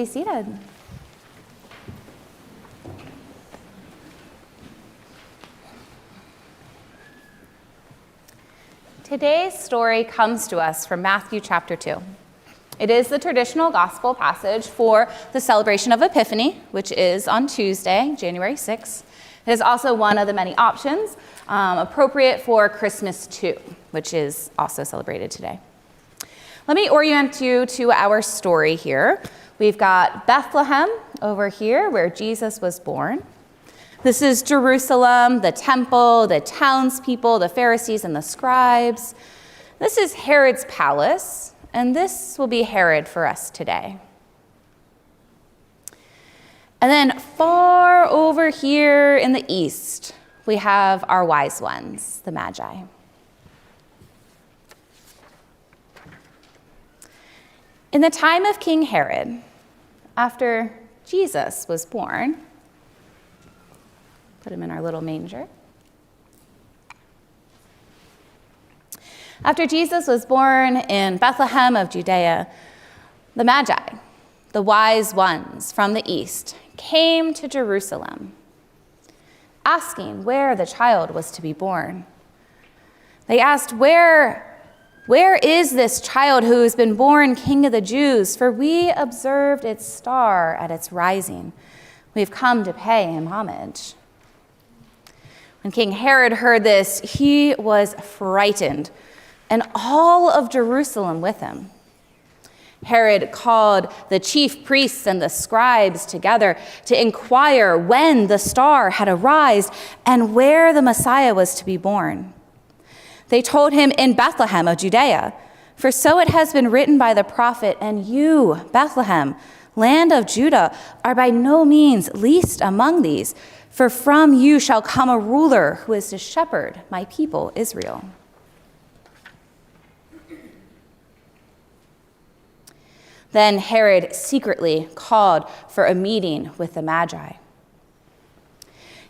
be seated. Today's story comes to us from Matthew chapter 2. It is the traditional gospel passage for the celebration of Epiphany, which is on Tuesday, January 6th. It is also one of the many options appropriate for Christmas too, which is also celebrated today. Let me orient you to our story here. We've got Bethlehem over here where Jesus was born. This is Jerusalem, the temple, the townspeople, the Pharisees and the scribes. This is Herod's palace, and this will be Herod for us today. And then far over here in the east, we have our wise ones, the Magi. In the time of King Herod, after Jesus was born, put him in our little manger. After Jesus was born in Bethlehem of Judea, the Magi, the wise ones from the east, came to Jerusalem, asking where the child was to be born. They asked, Where is this child who has been born King of the Jews? For we observed its star at its rising. We've come to pay him homage. When King Herod heard this, he was frightened, and all of Jerusalem with him. Herod called the chief priests and the scribes together to inquire when the star had arisen and where the Messiah was to be born. They told him, in Bethlehem of Judea, for so it has been written by the prophet, and you, Bethlehem, land of Judah, are by no means least among these, for from you shall come a ruler who is to shepherd my people Israel. Then Herod secretly called for a meeting with the Magi.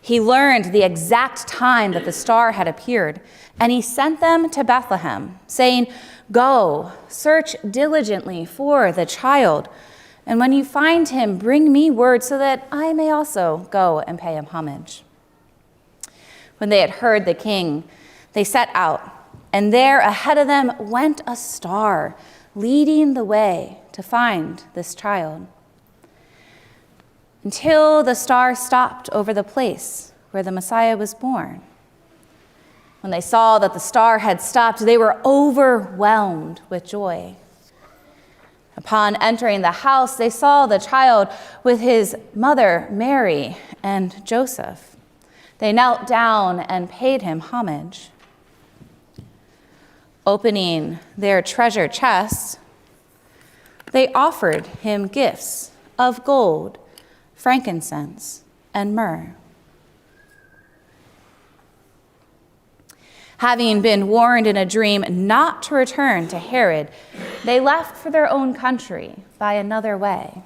He learned the exact time that the star had appeared, and he sent them to Bethlehem, saying, Go, search diligently for the child, and when you find him, bring me word so that I may also go and pay him homage. When they had heard the king, they set out, and there ahead of them went a star, leading the way to find this child, until the star stopped over the place where the Messiah was born. When they saw that the star had stopped, they were overwhelmed with joy. Upon entering the house, they saw the child with his mother, Mary, and Joseph. They knelt down and paid him homage. Opening their treasure chests, they offered him gifts of gold, frankincense, and myrrh. Having been warned in a dream not to return to Herod, they left for their own country by another way.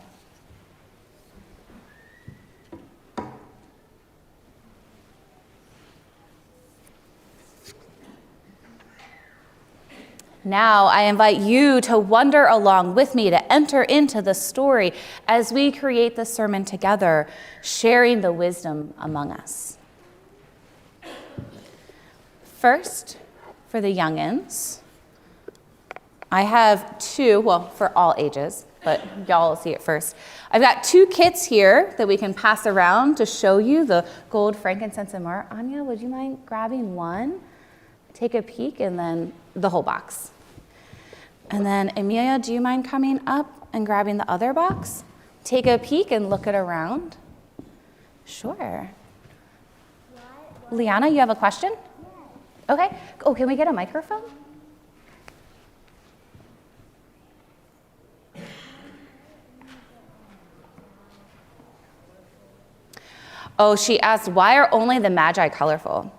Now I invite you to wander along with me to enter into the story as we create the sermon together, sharing the wisdom among us. First, for the youngins, I have two, well, for all ages, but y'all will see it first. I've got two kits here that we can pass around to show you the gold, frankincense, and myrrh. Anya, would you mind grabbing one? Take a peek, and then the whole box. And then Emilia, do you mind coming up and grabbing the other box? Take a peek and look it around. Sure. Liana, you have a question? Okay. Oh, can we get a microphone? Oh, she asked, why are only the Magi colorful?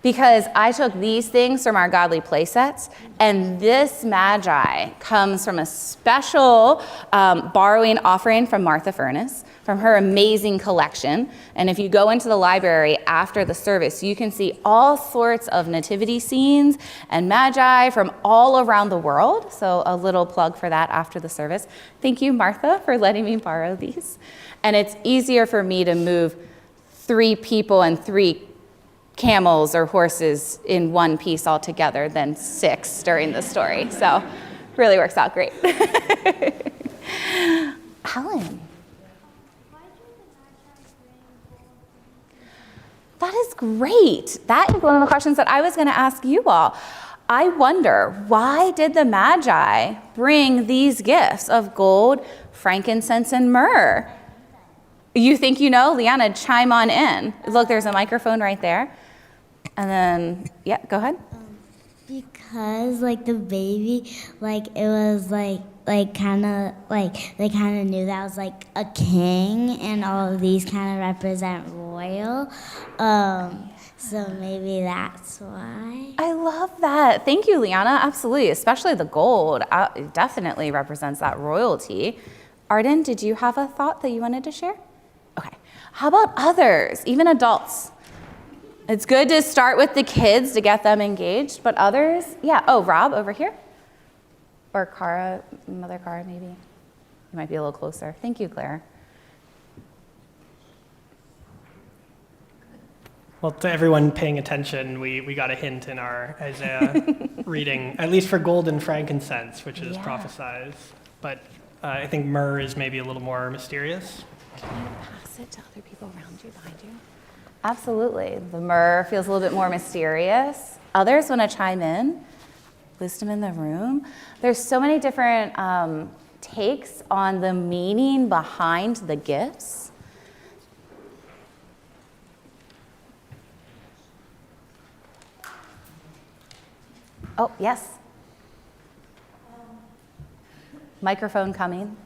because I took these things from our godly play sets, and this Magi comes from a special borrowing offering from Martha Furness, from her amazing collection. And if you go into the library after the service, you can see all sorts of nativity scenes and Magi from all around the world. So a little plug for that after the service. Thank you, Martha, for letting me borrow these. And it's easier for me to move 3 people and 3 camels or horses in one piece all together than 6 during the story. So really works out great. Helen. That is great. That is one of the questions that I was going to ask you all. I wonder, why did the Magi bring these gifts of gold, frankincense, and myrrh? You think you know? Liana, chime on in. Look, there's a microphone right there. And then, yeah, go ahead. Because, like, the baby, like, it was, kind of, like, they kind of knew that was, like, a king, and all of these kind of represent royal. So maybe that's why. I love that. Thank you, Liana. Absolutely. Especially the gold. It definitely represents that royalty. Arden, did you have a thought that you wanted to share? Okay. How about others, even adults? It's good to start with the kids to get them engaged, but others, yeah. Oh, Rob, over here. Or Cara, Mother Cara, maybe. You might be a little closer. Thank you, Claire. Well, to everyone paying attention, we got a hint in our Isaiah reading, at least for gold and frankincense, which is prophesied. But I think myrrh is maybe a little more mysterious. Can you pass it to other people around you, behind you? Absolutely. The myrrh feels a little bit more mysterious. Others want to chime in? Wisdom in the room. There's so many different takes on the meaning behind the gifts. Oh, yes. Microphone coming.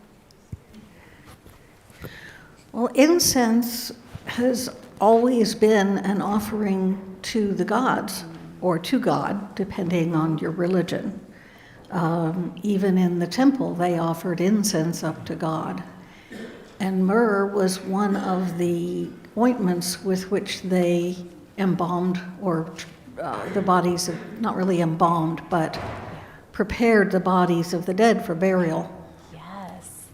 Well, incense has always been an offering to the gods, or to God, depending on your religion. Even in the temple, they offered incense up to God. And myrrh was one of the ointments with which they embalmed, or the bodies of, not really embalmed, but prepared the bodies of the dead for burial. Yes,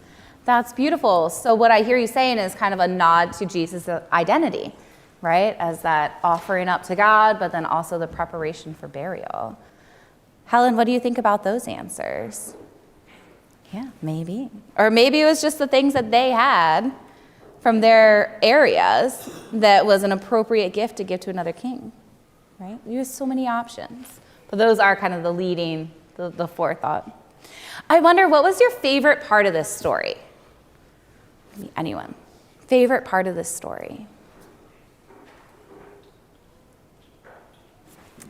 that's beautiful. So what I hear you saying is kind of a nod to Jesus' identity, right? As that offering up to God, but then also the preparation for burial. Helen, what do you think about those answers? Yeah, maybe. Or maybe it was just the things that they had from their areas that was an appropriate gift to give to another king, right? You have so many options. But those are kind of the leading, the forethought. I wonder, what was your favorite part of this story? Anyone? Favorite part of this story?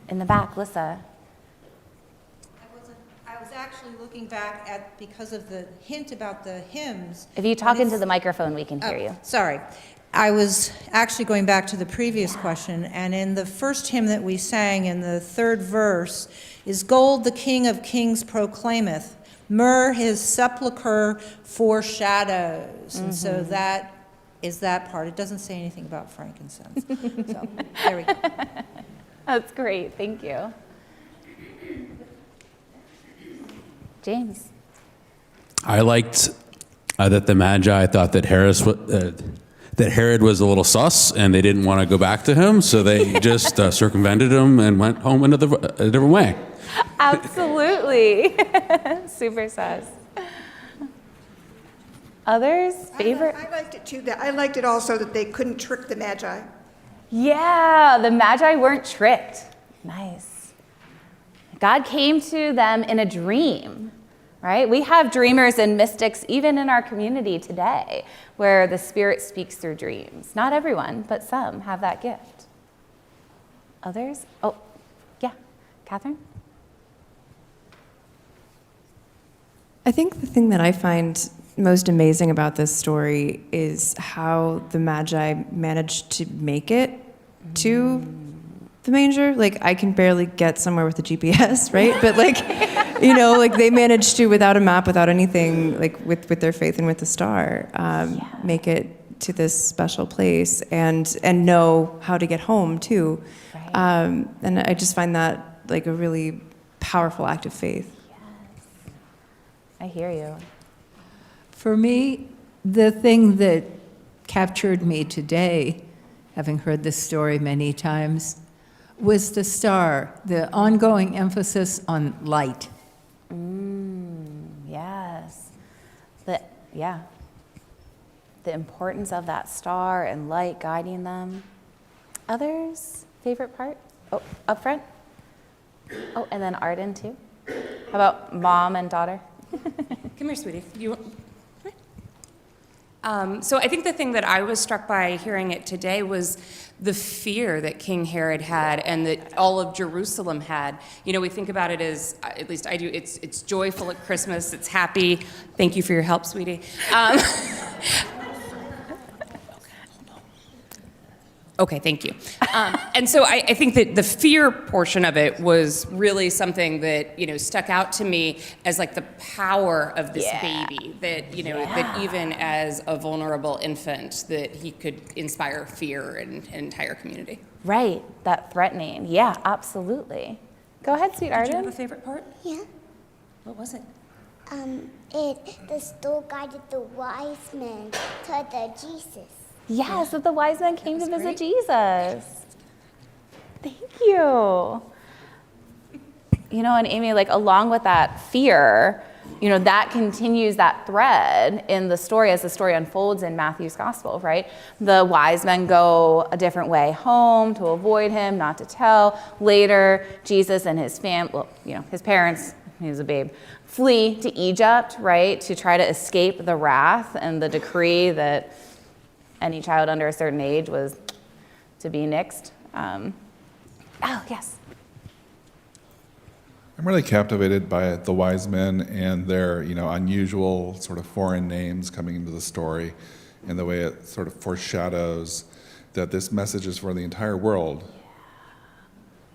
In the back, Lissa. I was actually looking back at, because of the hint about the hymns. If you talk into the microphone, we can hear you. Sorry. I was actually going back to the previous question, and in the first hymn that we sang, in the 3rd verse, is gold the King of Kings proclaimeth, myrrh his sepulchre foreshadows. And so that is that part. It doesn't say anything about frankincense. So there we go. That's great. Thank you. James. I liked that the Magi thought that Herod was a little sus, and they didn't want to go back to him, so they just circumvented him and went home a different way. Absolutely. Super sus. Others? Favorite? I liked it too. I liked it also that they couldn't trick the Magi. Yeah, the Magi weren't tricked. Nice. God came to them in a dream, right? We have dreamers and mystics even in our community today, where the Spirit speaks through dreams. Not everyone, but some have that gift. Others? Oh, yeah. Catherine? I think the thing that I find most amazing about this story is how the Magi managed to make it to the manger. Like, I can barely get somewhere with the GPS, right? But like, you know, like they managed to, without a map, without anything, like with their faith and with the star, make it to this special place and know how to get home too. Right. And I just find that like a really powerful act of faith. Yes. I hear you. For me, the thing that captured me today, having heard this story many times, was the star, the ongoing emphasis on light. Yes. The importance of that star and light guiding them. Others? Favorite part? Oh, up front? Oh, and then Arden too. How about mom and daughter? Come here, sweetie. So I think the thing that I was struck by hearing it today was the fear that King Herod had and that all of Jerusalem had. You know, we think about it as, at least I do, it's joyful at Christmas, it's happy. Thank you for your help, sweetie. Okay, thank you. And so I think that the fear portion of it was really something that, you know, stuck out to me as like the power of this baby, that, you know, that even as a vulnerable infant, that he could inspire fear in an entire community. Right, that threatening. Yeah, absolutely. Go ahead, sweet Arden. Did you have a favorite part? Yeah. What was it? The store guided the wise men to the Jesus. Yes, that the wise men came to visit Jesus. Thank you. You know, and Amy, like along with that fear, you know, that continues that thread in the story as the story unfolds in Matthew's gospel, right? The wise men go a different way home to avoid him, not to tell. Later, Jesus and his his parents, he was a babe, flee to Egypt, right? To try to escape the wrath and the decree that any child under a certain age was to be nixed. Yes. I'm really captivated by the wise men and their, unusual sort of foreign names coming into the story, and the way it sort of foreshadows that this message is for the entire world.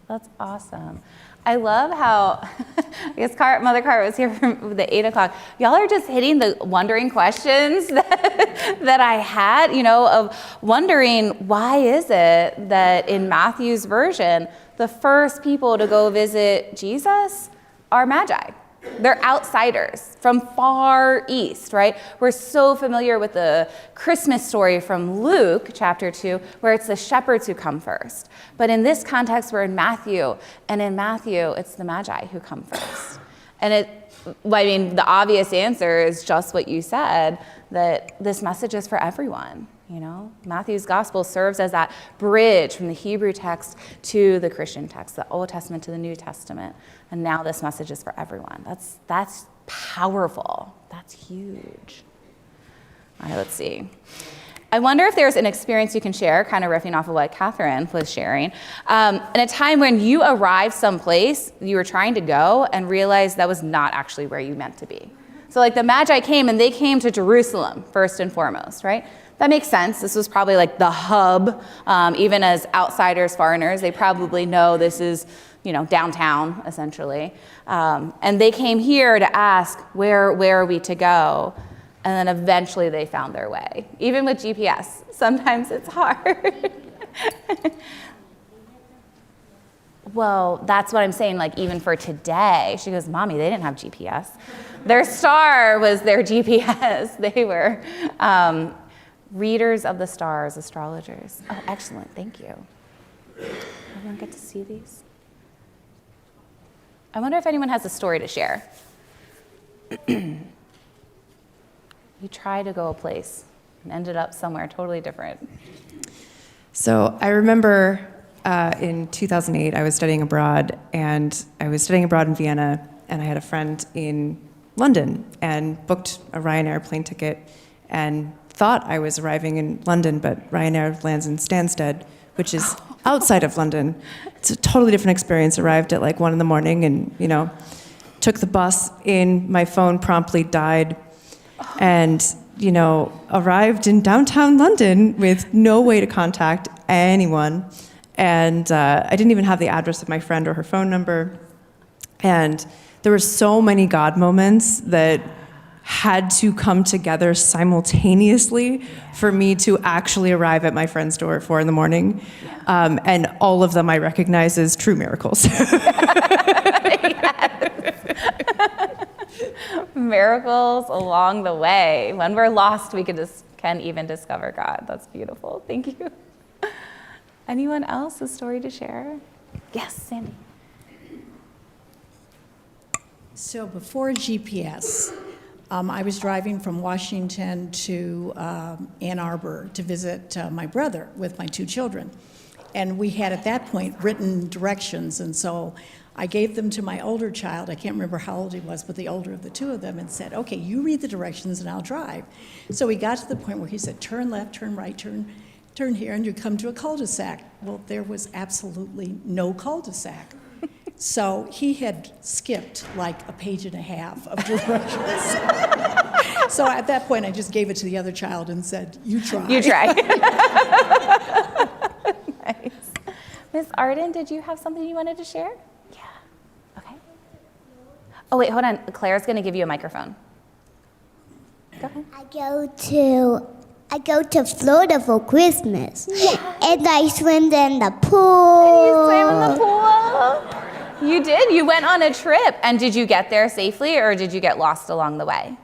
That's awesome. I love how, I guess Mother Cart was here from the 8 o'clock. Y'all are just hitting the wondering questions that I had, of wondering why is it that in Matthew's version, the first people to go visit Jesus are magi. They're outsiders from far east, right? We're so familiar with the Christmas story from Luke chapter 2, where it's the shepherds who come first. But in this context, we're in Matthew, and in Matthew, it's the magi who come first. And the obvious answer is just what you said, that this message is for everyone. Matthew's gospel serves as that bridge from the Hebrew text to the Christian text, the Old Testament to the New Testament. And now this message is for everyone. That's powerful. That's huge. All right, let's see. I wonder if there's an experience you can share, kind of riffing off of what Catherine was sharing, in a time when you arrived someplace you were trying to go and realized that was not actually where you meant to be. So like the Magi came and they came to Jerusalem first and foremost, right? That makes sense. This was probably like the hub. Even as outsiders, foreigners, they probably know this is, downtown, essentially. And they came here to ask, where are we to go? And then eventually they found their way. Even with GPS, sometimes it's hard. Well, that's what I'm saying, like even for today. She goes, Mommy, they didn't have GPS. Their star was their GPS. They were readers of the stars, astrologers. Oh, excellent, thank you. Everyone get to see these? I wonder if anyone has a story to share. You tried to go a place and ended up somewhere totally different. So I remember in 2008, I was studying abroad, and I was studying abroad in Vienna, and I had a friend in London and booked a Ryanair plane ticket and thought I was arriving in London, but Ryanair lands in Stansted, which is outside of London. It's a totally different experience. Arrived at like 1 a.m. and, took the bus in, my phone promptly died, and, arrived in downtown London with no way to contact anyone. And I didn't even have the address of my friend or her phone number. And there were so many God moments that had to come together simultaneously for me to actually arrive at my friend's door at 4 a.m. And all of them I recognize as true miracles. Miracles along the way. When we're lost, we can even discover God. That's beautiful. Thank you. Anyone else a story to share? Yes, Sandy. So before GPS, I was driving from Washington to Ann Arbor to visit my brother with my 2 children. And we had at that point written directions, and so I gave them to my older child. I can't remember how old he was, but the older of the 2 of them, and said, okay, you read the directions and I'll drive. So we got to the point where he said, turn left, turn right, turn here, and you come to a cul-de-sac. Well, there was absolutely no cul-de-sac. So he had skipped like a page and a half of directions. So at that point, I just gave it to the other child and said, you try. You try. Nice. Miss Arden, did you have something you wanted to share? Yeah. Okay. Oh, wait, hold on. Claire's going to give you a microphone. Go ahead. I go to Florida for Christmas. And I swim in the pool. You swam in the pool? You did? You went on a trip. And did you get there safely or did you get lost along the way?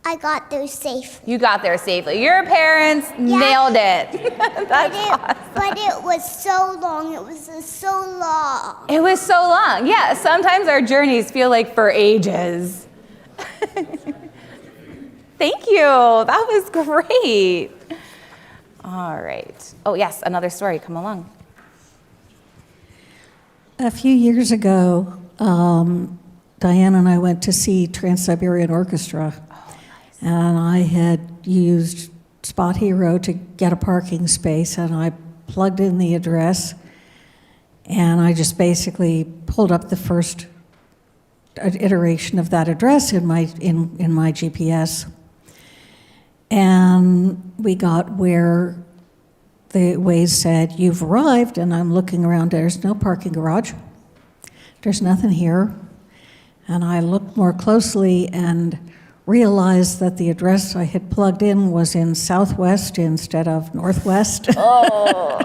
I got there safely. You got there safely. Your parents nailed it. That's awesome. But it was so long. It was so long. It was so long. Yeah, sometimes our journeys feel like for ages. Thank you. That was great. All right. Oh, yes, another story. Come along. A few years ago, Diane and I went to see Trans-Siberian Orchestra. Oh, nice. And I had used Spot Hero to get a parking space, and I plugged in the address, and I just basically pulled up the first iteration of that address in my GPS. And we got where the Waze said, you've arrived, and I'm looking around, there's no parking garage. There's nothing here. And I looked more closely and realized that the address I had plugged in was in Southwest instead of Northwest. Oh.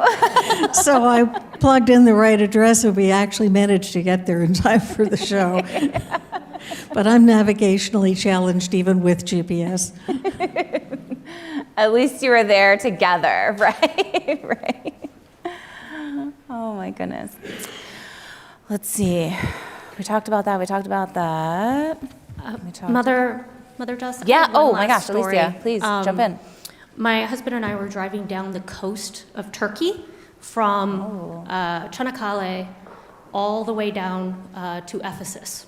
So I plugged in the right address, and we actually managed to get there in time for the show. But I'm navigationally challenged even with GPS. At least you were there together, right? Right. Oh my goodness. Let's see. We talked about that. Mother Jess? Yeah. I have one Oh my last gosh, story. Alicia, please jump in. My husband and I were driving down the coast of Turkey from Çanakkale all the way down to Ephesus.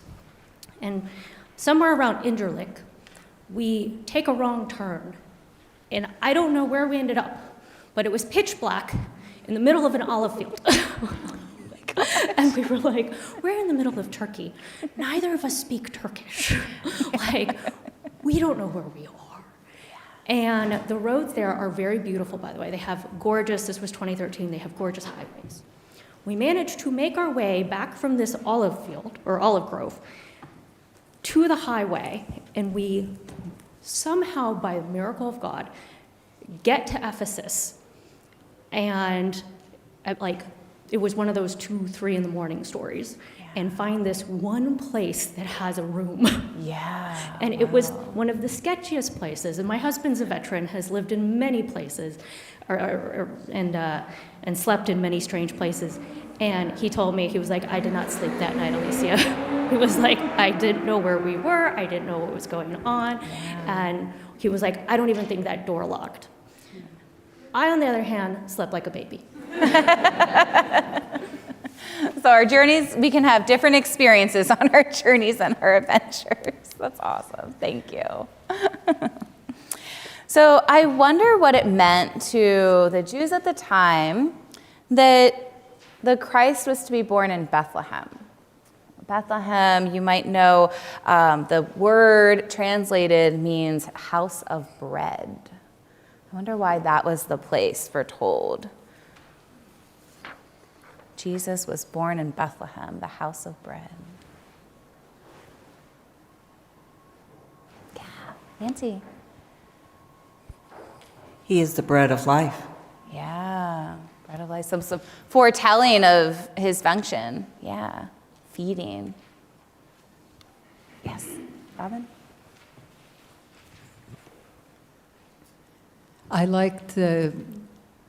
And somewhere around Incirlik, we take a wrong turn. And I don't know where we ended up, but it was pitch black in the middle of an olive field. And we were like, we're in the middle of Turkey. Neither of us speak Turkish. Like, we don't know where we are. And the roads there are very beautiful, by the way. They have gorgeous, this was 2013, they have gorgeous highways. We managed to make our way back from this olive field, or olive grove, to the highway, and we somehow, by the miracle of God, get to Ephesus. And it was one of those 2, 3 in the morning stories, and find this one place that has a room. Yeah. And it was one of the sketchiest places. And my husband's a veteran, has lived in many places, and slept in many strange places. And he told me, he was like, I did not sleep that night, Alicia. He was like, I didn't know where we were. I didn't know what was going on. And he was like, I don't even think that door locked. I, on the other hand, slept like a baby. So our journeys, we can have different experiences on our journeys and our adventures. That's awesome. Thank you. So I wonder what it meant to the Jews at the time that the Christ was to be born in Bethlehem. Bethlehem, you might know, the word translated means house of bread. I wonder why that was the place foretold. Jesus was born in Bethlehem, the house of bread. Yeah, Nancy. He is the bread of life. Yeah, bread of life. Some foretelling of his function. Yeah, feeding. Yes, Robin? I liked the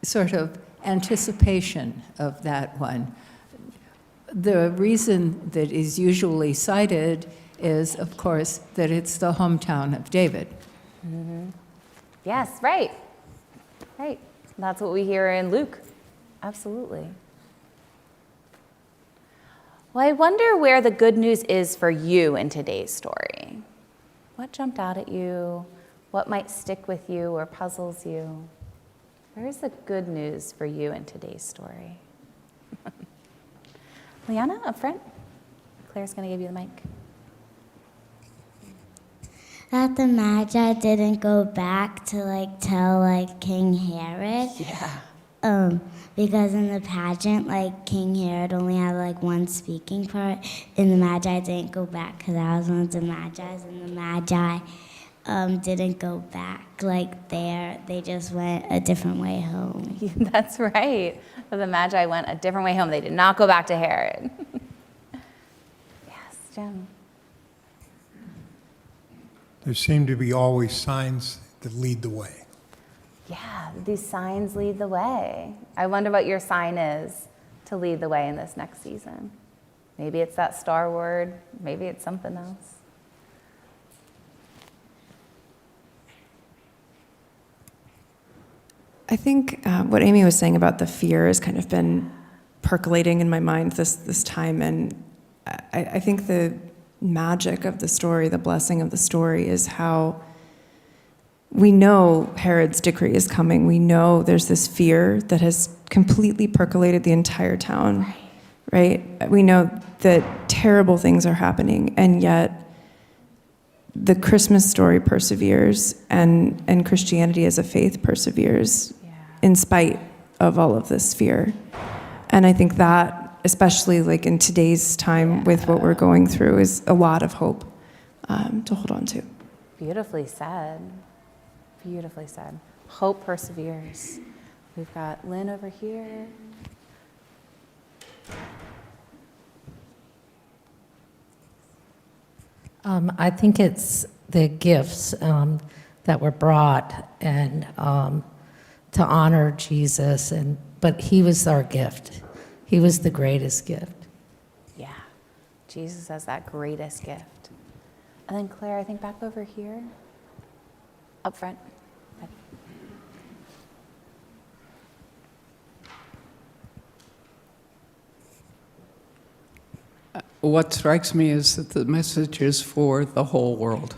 sort of anticipation of that one. The reason that is usually cited is, of course, that it's the hometown of David. Mm-hmm. Yes, right. Right. That's what we hear in Luke. Absolutely. Well, I wonder where the good news is for you in today's story. What jumped out at you? What might stick with you or puzzles you? Where's the good news for you in today's story? Liana, up front. Claire's going to give you the mic. That the Magi didn't go back to tell King Herod. Yeah. Because in the pageant, King Herod only had one speaking part, and the Magi didn't go back because I was one of the Magi's, and the Magi didn't go back there. They just went a different way home. That's right. The Magi went a different way home. They did not go back to Herod. Yes, Jim. There seem to be always signs that lead the way. Yeah, these signs lead the way. I wonder what your sign is to lead the way in this next season. Maybe it's that star word. Maybe it's something else. I think what Amy was saying about the fear has kind of been percolating in my mind this time, and I think the magic of the story, the blessing of the story, is how we know Herod's decree is coming. We know there's this fear that has completely percolated the entire town, right? We know that terrible things are happening, and yet the Christmas story perseveres, and Christianity as a faith perseveres in spite of all of this fear. And I think that, especially in today's time with what we're going through, is a lot of hope to hold on to. Beautifully said. Beautifully said. Hope perseveres. We've got Lynn over here. I think it's the gifts that were brought and to honor Jesus, but he was our gift. He was the greatest gift. Yeah, Jesus as that greatest gift. And then Claire, I think back over here, up front. What strikes me is that the message is for the whole world,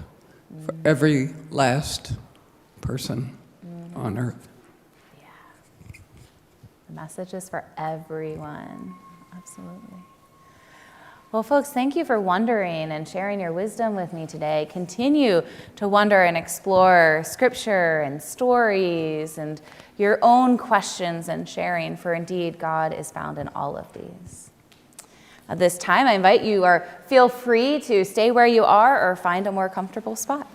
for every last person on earth. Yeah. The message is for everyone. Absolutely. Well, folks, thank you for wondering and sharing your wisdom with me today. Continue to wonder and explore scripture and stories and your own questions and sharing, for indeed God is found in all of these. At this time, I invite you, or feel free to stay where you are or find a more comfortable spot.